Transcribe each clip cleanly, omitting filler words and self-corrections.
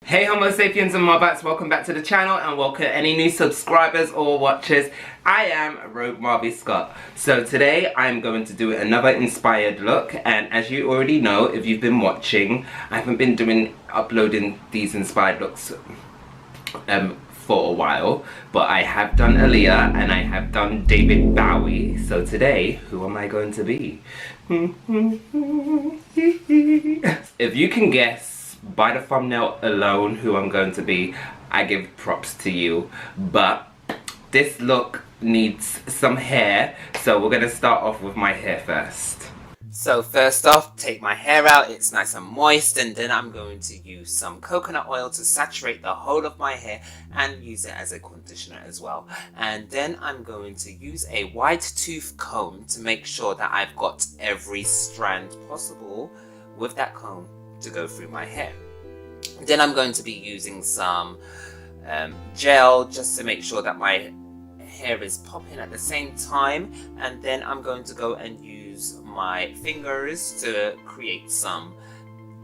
Hey Homo sapiens and Marbats, welcome back to the channel and welcome any new subscribers or watchers. I am Rogue Marby Scott. So today I'm going to do another inspired look, and as you already know, if you've been watching, I haven't been uploading these inspired looks for a while, but I have done Aaliyah and I have done David Bowie. So today, who am I going to be? If you can guess by the thumbnail alone who I'm going to be, I give props to you. But this look needs some hair, so we're going to start off with my hair first. So first off, take my hair out, it's nice and moist, and then I'm going to use some coconut oil to saturate the whole of my hair and use it as a conditioner as well. And then I'm going to use a wide tooth comb to make sure that I've got every strand possible with that comb to go through my hair. Then I'm going to be using some gel just to make sure that my hair is popping at the same time, and then I'm going to go and use my fingers to create some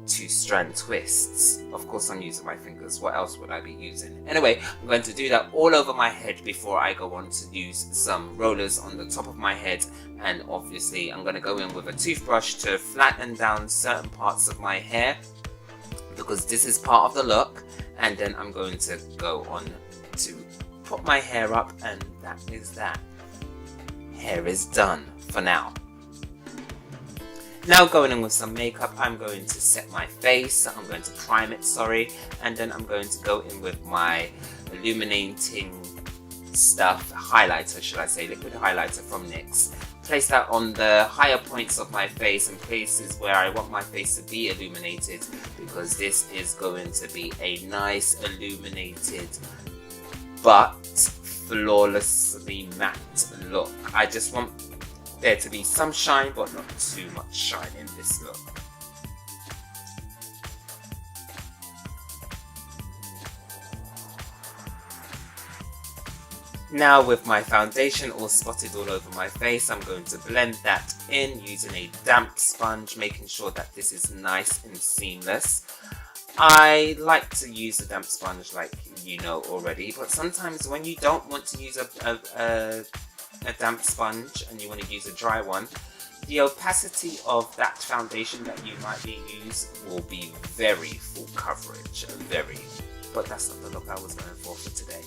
two-strand twists. Of course I'm using my fingers, what else would I be using? Anyway, I'm going to do that all over my head before I go on to use some rollers on the top of my head, and obviously I'm going to go in with a toothbrush to flatten down certain parts of my hair because this is part of the look, and then I'm going to go on to put my hair up, and that is that. Hair is done for now. Now going in with some makeup, I'm going to set my face, I'm going to prime it, and then I'm going to go in with my illuminating stuff, highlighter should I say, liquid highlighter from NYX. Place that on the higher points of my face and places where I want my face to be illuminated, because this is going to be a nice illuminated but flawlessly matte look. I just want there to be some shine, but not too much shine in this look. Now with my foundation all spotted all over my face, I'm going to blend that in using a damp sponge, making sure that this is nice and seamless. I like to use a damp sponge like you know already, but sometimes when you don't want to use a damp sponge and you want to use a dry one, the opacity of that foundation that you might be using will be very full coverage, but that's not the look I was going for today.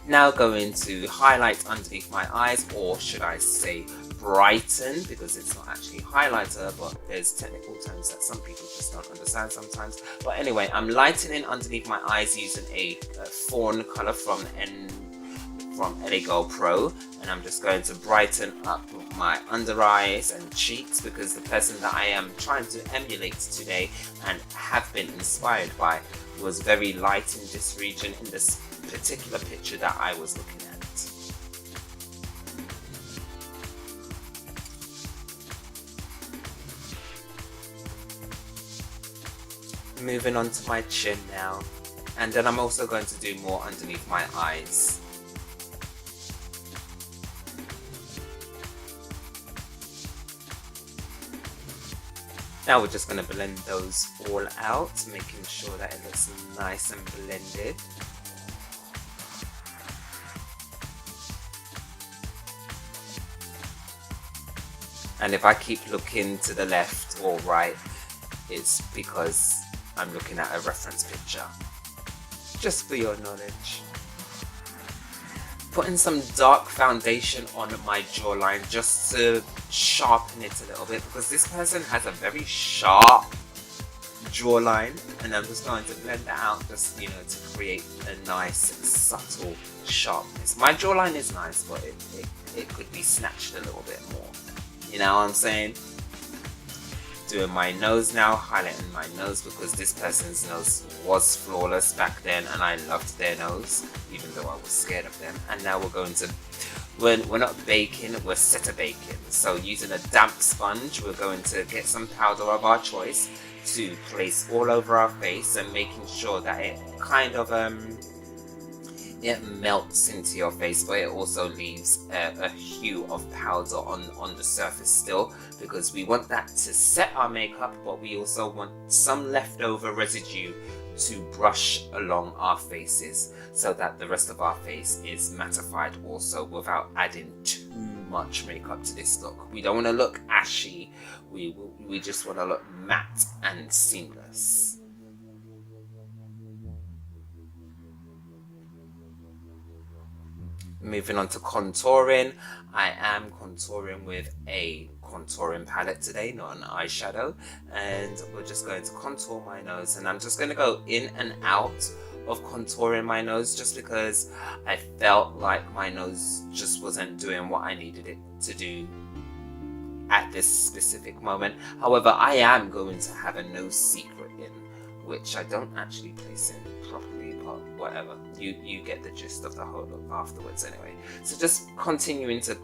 Now going to highlight underneath my eyes, or should I say brighten, because it's not actually highlighter, but there's technical terms that some people just don't understand sometimes. But anyway, I'm lightening underneath my eyes using a fawn color from LA Girl Pro, and I'm just going to brighten up my under eyes and cheeks, because the person that I am trying to emulate today and have been inspired by was very light in this region in this particular picture that I was looking at. Moving on to my chin now, and then I'm also going to do more underneath my eyes. Now we're just going to blend those all out, making sure that it looks nice and blended. And if I keep looking to the left or right, it's because I'm looking at a reference picture. Just for your knowledge. Putting some dark foundation on my jawline just to sharpen it a little bit, because this person has a very sharp jawline, and I'm just going to blend that out just, you know, to create a nice subtle sharpness. My jawline is nice, but it could be snatched a little bit more. You know what I'm saying? Doing my nose now, highlighting my nose, because this person's nose was flawless back then and I loved their nose, even though I was scared of them. And now we're going to, we're not baking, we're set baking. So using a damp sponge, we're going to get some powder of our choice to place all over our face, and making sure that it kind of it melts into your face, but it also leaves a hue of powder on the surface still, because we want that to set our makeup, but we also want some leftover residue to brush along our faces so that the rest of our face is mattified also, without adding too much makeup to this look. We don't want to look ashy, we just want to look matte and seamless. Moving on to contouring, I am contouring with a contouring palette today, not an eyeshadow, and we're just going to contour my nose, and I'm just going to go in and out of contouring my nose just because I felt like my nose just wasn't doing what I needed it to do at this specific moment. However, I am going to have a nose secret in, which I don't actually place in properly, but whatever, you get the gist of the whole look afterwards anyway. So just continuing to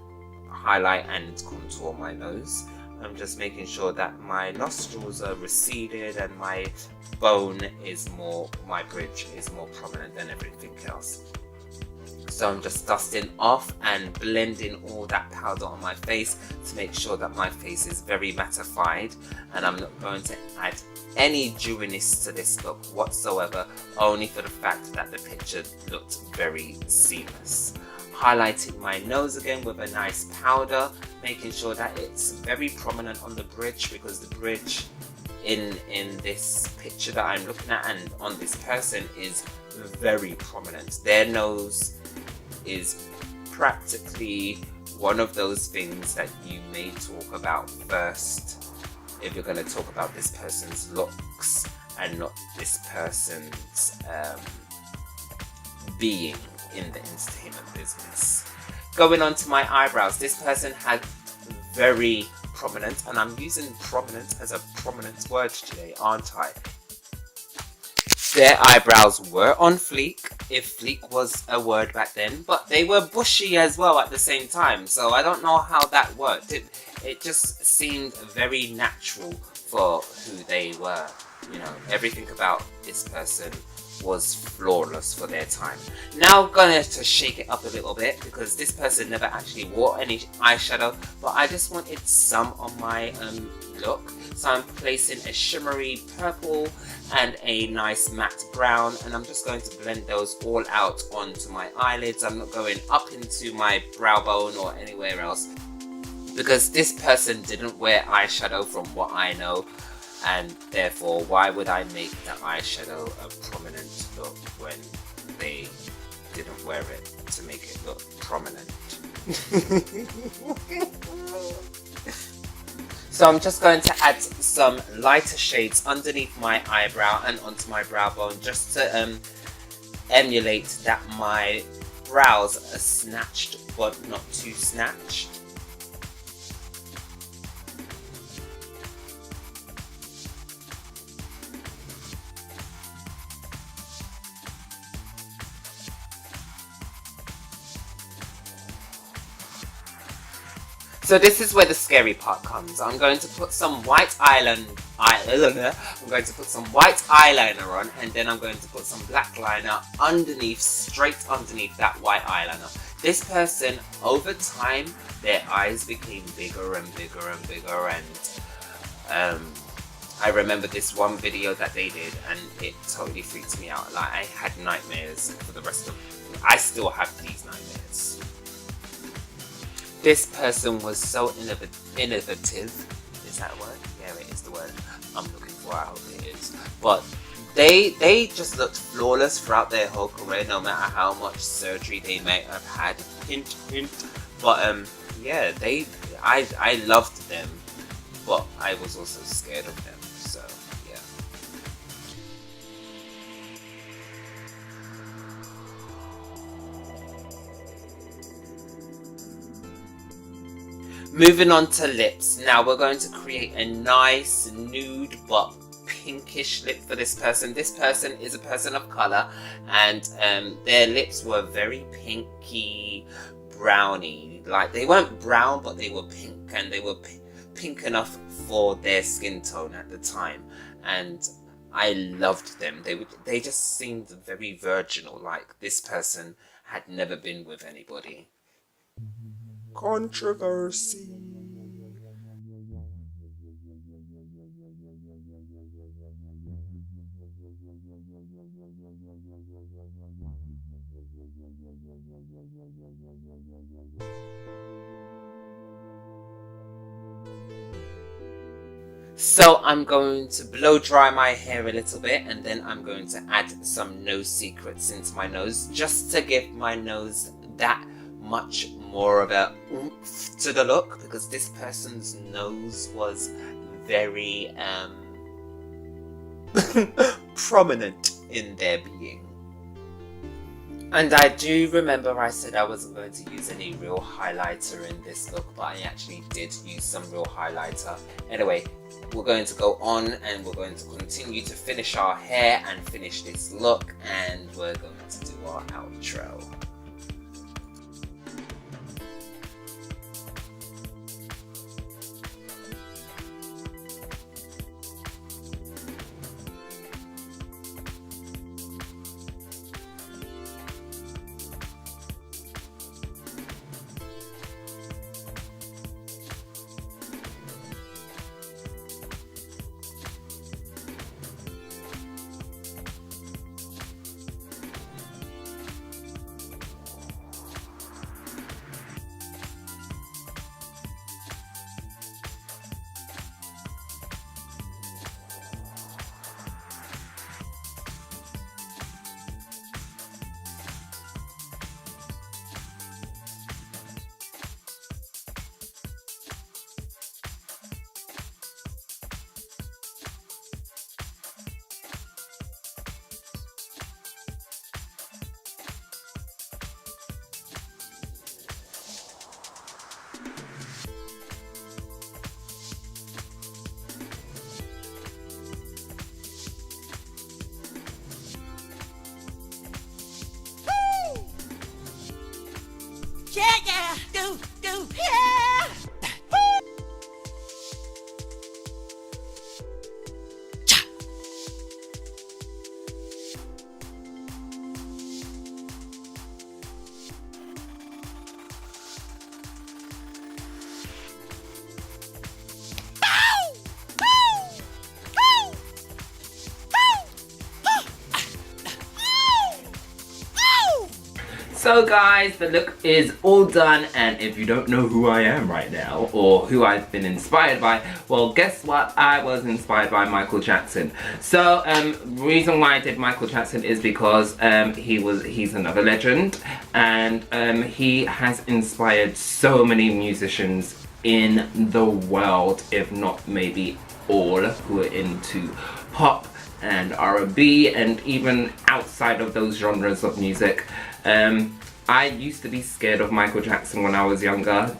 highlight and contour my nose. I'm just making sure that my nostrils are receded and my bridge is more prominent than everything else. So I'm just dusting off and blending all that powder on my face to make sure that my face is very mattified, and I'm not going to add any dewiness to this look whatsoever, only for the fact that the picture looked very seamless. Highlighting my nose again with a nice powder, making sure that it's very prominent on the bridge, because the bridge in this picture that I'm looking at and on this person is very prominent. Their nose is practically one of those things that you may talk about first if you're going to talk about this person's looks and not this person's being in the entertainment business. Going on to my eyebrows, this person had very prominent, and I'm using prominent as a prominent word today, aren't I? Their eyebrows were on fleek, if fleek was a word back then, but they were bushy as well at the same time, so I don't know how that worked. It just seemed very natural for who they were. You know, everything about this person was flawless for their time. Now I'm going to shake it up a little bit, because this person never actually wore any eyeshadow, but I just wanted some on my look. So I'm placing a shimmery purple and a nice matte brown, and I'm just going to blend those all out onto my eyelids. I'm not going up into my brow bone or anywhere else, because this person didn't wear eyeshadow from what I know, and therefore why would I make the eyeshadow a prominent look when they didn't wear it to make it look prominent. So I'm just going to add some lighter shades underneath my eyebrow and onto my brow bone, just to emulate that my brows are snatched but not too snatched. So this is where the scary part comes. I'm going to put some white eyeliner on, and then I'm going to put some black liner underneath, straight underneath that white eyeliner. This person, over time, their eyes became bigger and bigger and bigger, and I remember this one video that they did, and it totally freaked me out. Like, I had nightmares for the rest of. I still have these nightmares. This person was so innovative. Is that a word? Yeah, it is the word I'm looking for. I hope it is. But they just looked flawless throughout their whole career, no matter how much surgery they may have had. Hint, hint. But yeah, I loved them, but I was also scared of them. So yeah. Moving on to lips. Now we're going to create a nice nude but pinkish lip for this person. This person is a person of color, and their lips were very pinky, browny. Like, they weren't brown, but they were pink, and they were pink enough for their skin tone at the time. And I loved them. They just seemed very virginal. Like, this person had never been with anybody. Controversy. So I'm going to blow dry my hair a little bit, and then I'm going to add some nose secrets into my nose, just to give my nose that much more of a oomph to the look, because this person's nose was very prominent in their being. And I do remember I said I wasn't going to use any real highlighter in this look, but I actually did use some real highlighter. Anyway, we're going to go on and we're going to continue to finish our hair and finish this look, and we're going to do our outro. Yeah! So guys, the look is all done, and if you don't know who I am right now, or who I've been inspired by, well, guess what? I was inspired by Michael Jackson. So, reason why I did Michael Jackson is because he's another legend, and he has inspired so many musicians in the world, if not maybe all, who are into pop and R&B, and even outside of those genres of music. I used to be scared of Michael Jackson when I was younger,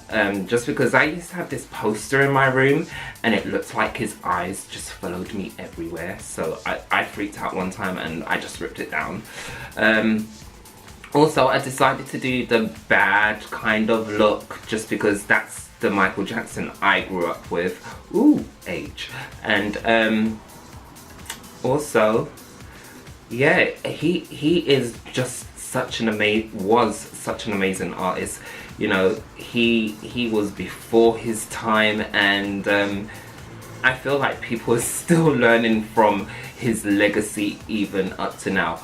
just because I used to have this poster in my room and it looked like his eyes just followed me everywhere. So I freaked out one time and I just ripped it down. Also, I decided to do the bad kind of look just because that's the Michael Jackson I grew up with. Ooh, age. And also, yeah, he is just such an amazing artist. You know, he was before his time, and I feel like people are still learning from his legacy even up to now.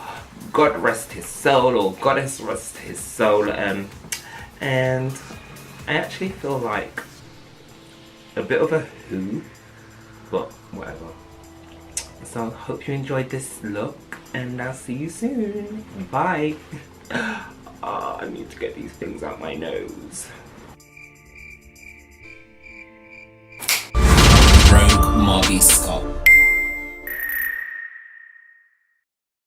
God rest his soul, or goddess rest his soul. And I actually feel like a bit of a who, but whatever. So hope you enjoyed this look, and I'll see you soon. Bye. I need to get these things out my nose. Rogue Mobby Scott.